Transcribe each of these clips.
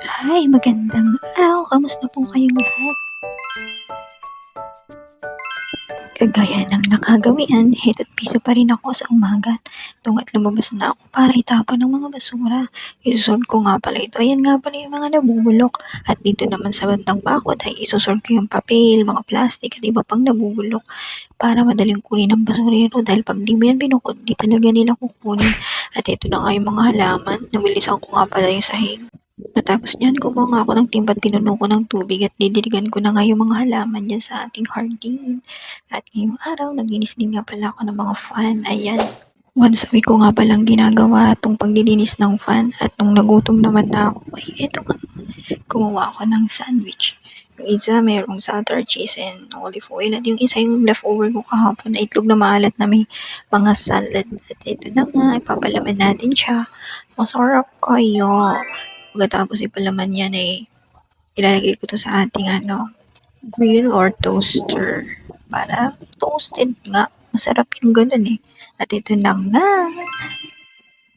Hi, magandang araw. Kamusta po kayong lahat? Kagaya ng nakagawian, hito't piso pa rin ako sa umaga. Tunga't lumabas na ako para itapon ang mga basura. Isusort ko nga pala ito. Ayan nga pala yung mga nabubulok. At dito naman sa bandang bakod ay isusort ko yung papel, mga plastic at iba pang nabubulok para madaling kunin ng basurero dahil pag di mo yan binukod, di talaga nila kukunin. At ito na nga yung mga halaman. Namilisan ko nga pala yung sahig. Matapos niyan, kumuha nga ako ng timba at pinuno ko ng tubig at didiligan ko na nga yung mga halaman diyan sa ating hardin. At ngayong araw, naglinis din nga pala ako ng mga fan. Ayan. Once a week ko nga palang ginagawa itong paglilinis ng fan at nung nagutom naman na ako, ay eto nga, gumawa ako ng sandwich. Yung isa, mayroong butter, cheese, and olive oil. At yung isa, yung leftover ko kahapon na itlog na maalat na may mga salad. At ito na nga, ipapalaman natin siya. Masarap kaya. Pagkatapos ipalaman yan ay ilalagay ko 'to sa ating grill or toaster para toasted nga. Masarap yung gano'n, eh. At ito na nga,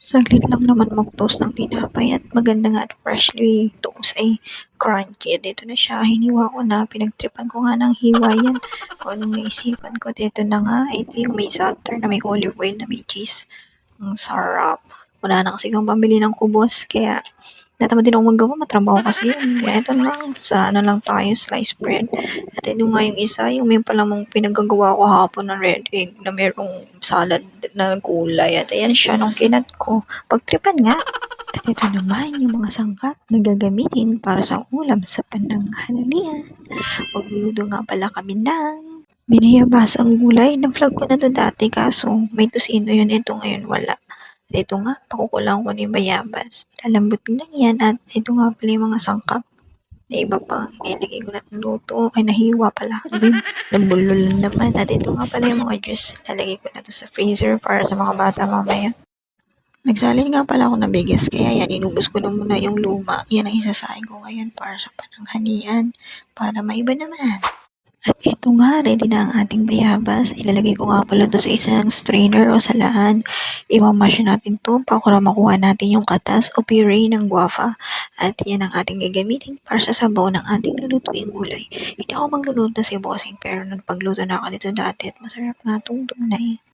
saglit lang naman mag-toast ng tinapay at maganda nga at freshly toast ay crunchy. At ito na siya, hiniwa ko na, pinagtripan ko nga ng hiwa yan kung anong naisipan ko. At ito na nga, ito yung may butter na may olive oil na may cheese. Ang sarap. Wala na kasi akong pambili ng kubos kaya tinatamad din akong maggawa, matrabaho kasi yun. Kaya ito na lang, sa ano lang tayo, sliced bread. At ito nga yung isa, yung may palamang pinagagawa ko hapon na red egg na merong salad na gulay. At ayan siya nung kinat ko. Pagtripan nga. At ito naman yung mga sangkap na gagamitin para sa ulam sa pananghalian. Magluluto nga pala kami ng binayabasang gulay. Na-vlog ko na to dati kaso may tusino yun. Ito ngayon wala. Ito nga, pakukulang ko na yung bayabas. Lalambutin lang yan at ito nga pala yung mga sangkap na iba pa. Nilagay ko na luto. Ay, nahiwa pala. Nabulol naman. At ito nga pala yung mga juice. Lalagay ko na to sa freezer para sa mga bata mamaya. Nagsalin nga pala ako ng bigas kaya yan, inubos ko na muna yung luma. Yan ang isasahin ko ngayon para sa pananghalian. Para maiba naman. At ito nga, ready na ang ating bayabas. Ilalagay ko nga pala to sa isang strainer o salaan. Imamash natin to para makuha natin yung katas o puree ng guava. At yan ang ating gagamitin para sa sabaw ng ating lulutuing gulay. Hindi ako magluluto si bossing pero nung pagluto na ako nito dati at masarap nga itong tunay.